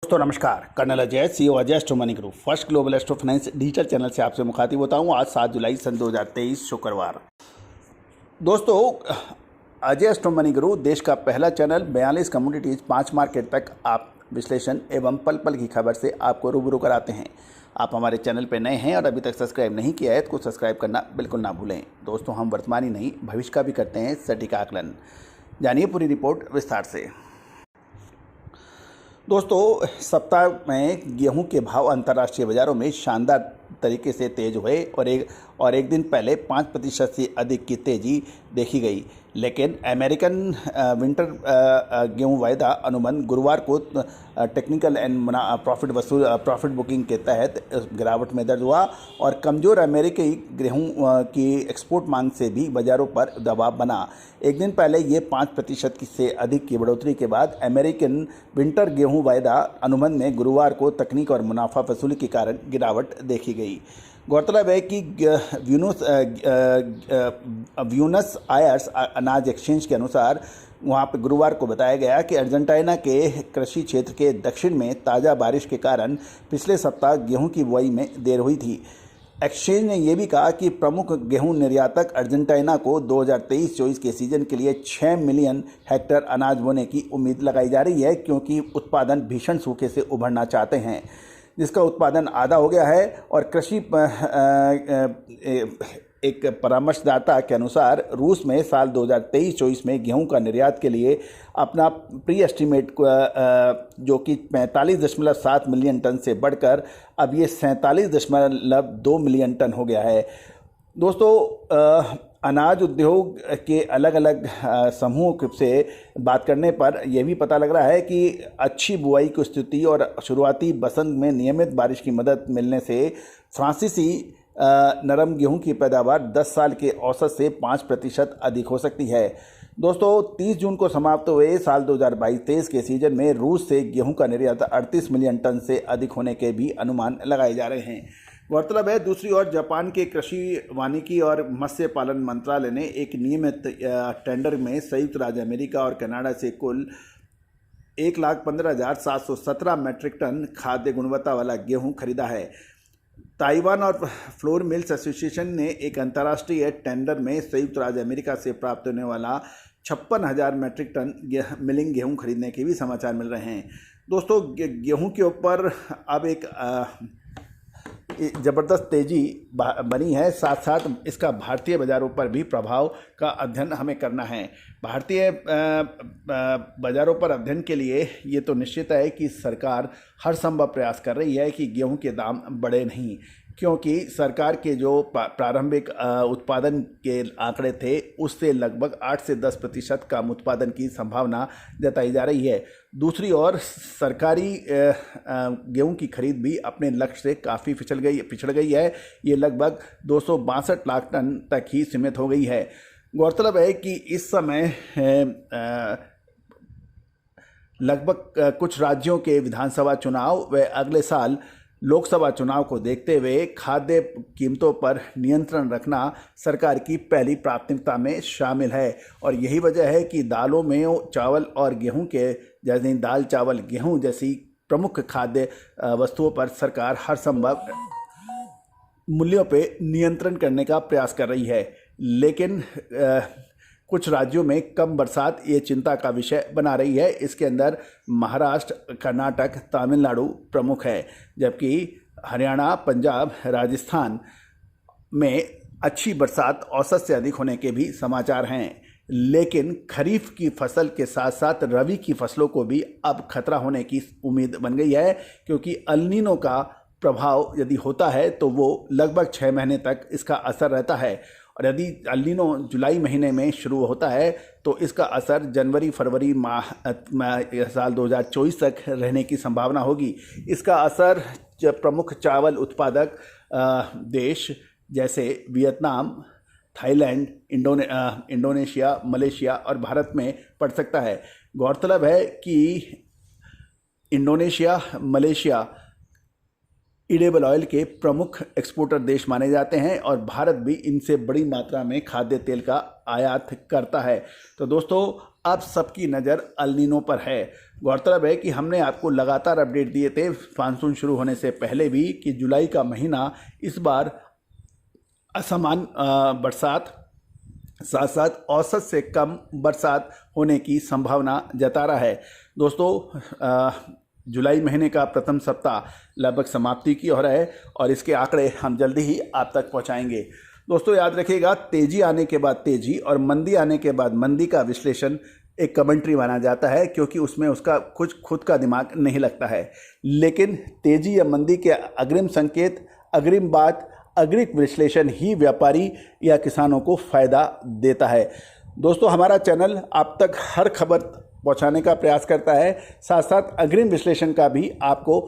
दोस्तों नमस्कार, colonel Ajay CEO Ajay astro money group first global astro finance digital channel से आपसे मुखातिब होता हूं। आज 7 जुलाई सन 2023 शुक्रवार। दोस्तों, अजय एस्ट्रो मनी ग्रुप देश का पहला चैनल 42 कम्युनिटीज 5 मार्केट तक आप विश्लेषण एवं पल पल की खबर से आपको रूबरू कराते हैं। आप हमारे चैनल पर नए हैं और अभी तक सब्सक्राइब नहीं किया है तो सब्सक्राइब करना बिल्कुल ना भूलें। दोस्तों, हम वर्तमान ही नहीं भविष्य का भी करते हैं सटीक आकलन। जानिए पूरी रिपोर्ट विस्तार से। दोस्तों, सप्ताह में गेहूं के भाव अंतर्राष्ट्रीय बाजारों में शानदार तरीके से तेज हुए और एक दिन पहले 5% से अधिक की तेजी देखी गई। लेकिन अमेरिकन विंटर गेहूं वायदा अनुबंध गुरुवार को टेक्निकल एंड प्रॉफिट बुकिंग के तहत गिरावट में दर्ज हुआ और कमज़ोर अमेरिकी गेहूं की एक्सपोर्ट मांग से भी बाज़ारों पर दबाव बना। एक दिन पहले ये 5% से अधिक की बढ़ोतरी के बाद अमेरिकन विंटर गेहूं वायदा अनुबंध में गुरुवार को तकनीक और मुनाफा वसूली के कारण गिरावट देखी गई। गौरतलब है कि ब्यूनस आयर्स अनाज एक्सचेंज के अनुसार वहां पर गुरुवार को बताया गया कि अर्जेंटीना के कृषि क्षेत्र के दक्षिण में ताज़ा बारिश के कारण पिछले सप्ताह गेहूं की बुआई में देर हुई थी। एक्सचेंज ने यह भी कहा कि प्रमुख गेहूं निर्यातक अर्जेंटीना को 2023-24 के सीजन के लिए 6 मिलियन हेक्टेयर अनाज बोने की उम्मीद लगाई जा रही है, क्योंकि उत्पादन भीषण सूखे से उभरना चाहते हैं, जिसका उत्पादन आधा हो गया है। और कृषि एक परामर्शदाता के अनुसार रूस में साल 2023-24 में गेहूं का निर्यात के लिए अपना प्री एस्टीमेट जो कि 45.7 मिलियन टन से बढ़कर अब ये 47.2 मिलियन टन हो गया है। दोस्तों, अनाज उद्योग के अलग अलग समूहों से बात करने पर यह भी पता लग रहा है कि अच्छी बुआई की स्थिति और शुरुआती बसंत में नियमित बारिश की मदद मिलने से फ्रांसीसी नरम गेहूं की पैदावार 10 साल के औसत से 5% अधिक हो सकती है। दोस्तों, 30 जून को समाप्त हुए साल 2022-23 के सीजन में रूस से गेहूं का निर्यात 38 मिलियन टन से अधिक होने के भी अनुमान लगाए जा रहे हैं। गौरतलब है, दूसरी ओर जापान के कृषि वानिकी और मत्स्य पालन मंत्रालय ने एक नियमित टेंडर में संयुक्त राज्य अमेरिका और कनाडा से कुल 1,15,717 मैट्रिक टन खाद्य गुणवत्ता वाला गेहूं खरीदा है। ताइवान और फ्लोर मिल्स एसोसिएशन ने एक अंतर्राष्ट्रीय टेंडर में संयुक्त राज्य अमेरिका से प्राप्त होने वाला 56,000 मैट्रिक टन मिलिंग गेहूं खरीदने के भी समाचार मिल रहे हैं। दोस्तों, गेहूं के ऊपर अब एक ज़बरदस्त तेज़ी बनी है। साथ साथ इसका भारतीय बाज़ारों पर भी प्रभाव का अध्ययन हमें करना है। भारतीय बाज़ारों पर अध्ययन के लिए ये तो निश्चित है कि सरकार हर संभव प्रयास कर रही है कि गेहूं के दाम बढ़े नहीं, क्योंकि सरकार के जो प्रारंभिक उत्पादन के आंकड़े थे उससे लगभग 8 से 10% कम उत्पादन की संभावना जताई जा रही है। दूसरी ओर सरकारी गेहूं की खरीद भी अपने लक्ष्य से काफ़ी पिछड़ गई है। ये लगभग 262 लाख टन तक ही सीमित हो गई है। गौरतलब है कि इस समय लगभग कुछ राज्यों के विधानसभा चुनाव व अगले साल लोकसभा चुनाव को देखते हुए खाद्य कीमतों पर नियंत्रण रखना सरकार की पहली प्राथमिकता में शामिल है। और यही वजह है कि दालों में चावल और गेहूं के जैसे दाल चावल गेहूं जैसी प्रमुख खाद्य वस्तुओं पर सरकार हर संभव मूल्यों पे नियंत्रण करने का प्रयास कर रही है। लेकिन कुछ राज्यों में कम बरसात ये चिंता का विषय बना रही है। इसके अंदर महाराष्ट्र, कर्नाटक, तमिलनाडु प्रमुख है, जबकि हरियाणा, पंजाब, राजस्थान में अच्छी बरसात औसत से अधिक होने के भी समाचार हैं। लेकिन खरीफ की फसल के साथ साथ रबी की फसलों को भी अब खतरा होने की उम्मीद बन गई है, क्योंकि अल नीनो का प्रभाव यदि होता है तो वो लगभग 6 महीने तक इसका असर रहता है। और यदि अल नीनो जुलाई महीने में शुरू होता है तो इसका असर जनवरी फरवरी माह साल 2024 तक रहने की संभावना होगी। इसका असर प्रमुख चावल उत्पादक देश जैसे वियतनाम, थाईलैंड, इंडोनेशिया, मलेशिया और भारत में पड़ सकता है। गौरतलब है कि इंडोनेशिया, मलेशिया इडेबल ऑयल के प्रमुख एक्सपोर्टर देश माने जाते हैं और भारत भी इनसे बड़ी मात्रा में खाद्य तेल का आयात करता है। तो दोस्तों, अब सबकी नज़र अल नीनो पर है। गौरतलब है कि हमने आपको लगातार अपडेट दिए थे मानसून शुरू होने से पहले भी कि जुलाई का महीना इस बार असमान बरसात साथ साथ औसत से कम बरसात होने की संभावना जता रहा है। दोस्तों, जुलाई महीने का प्रथम सप्ताह लगभग समाप्ति की ओर है और इसके आंकड़े हम जल्दी ही आप तक पहुंचाएंगे। दोस्तों, याद रखिएगा, तेजी आने के बाद तेजी और मंदी आने के बाद मंदी का विश्लेषण एक कमेंट्री माना जाता है, क्योंकि उसमें उसका कुछ खुद का दिमाग नहीं लगता है। लेकिन तेजी या मंदी के अग्रिम संकेत, अग्रिम बात, अग्रिम विश्लेषण ही व्यापारी या किसानों को फायदा देता है। दोस्तों, हमारा चैनल आप तक हर खबर पहुंचाने का प्रयास करता है, साथ साथ अग्रिम विश्लेषण का भी आपको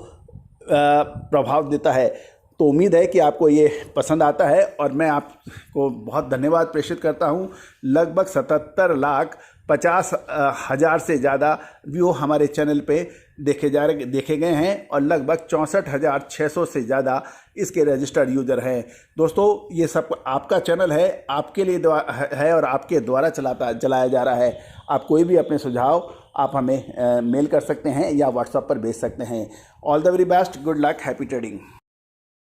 प्रभाव देता है। तो उम्मीद है कि आपको ये पसंद आता है और मैं आपको बहुत धन्यवाद प्रेषित करता हूँ। लगभग 77,50,000 से ज़्यादा व्यू हमारे चैनल पे देखे गए हैं और लगभग 64,600 से ज़्यादा इसके रजिस्टर्ड यूज़र हैं। दोस्तों, ये सब आपका चैनल है, आपके लिए है और आपके द्वारा चलाया जा रहा है। आप कोई भी अपने सुझाव आप हमें मेल कर सकते हैं या व्हाट्सएप पर भेज सकते हैं। All the very best, good luck, happy trading.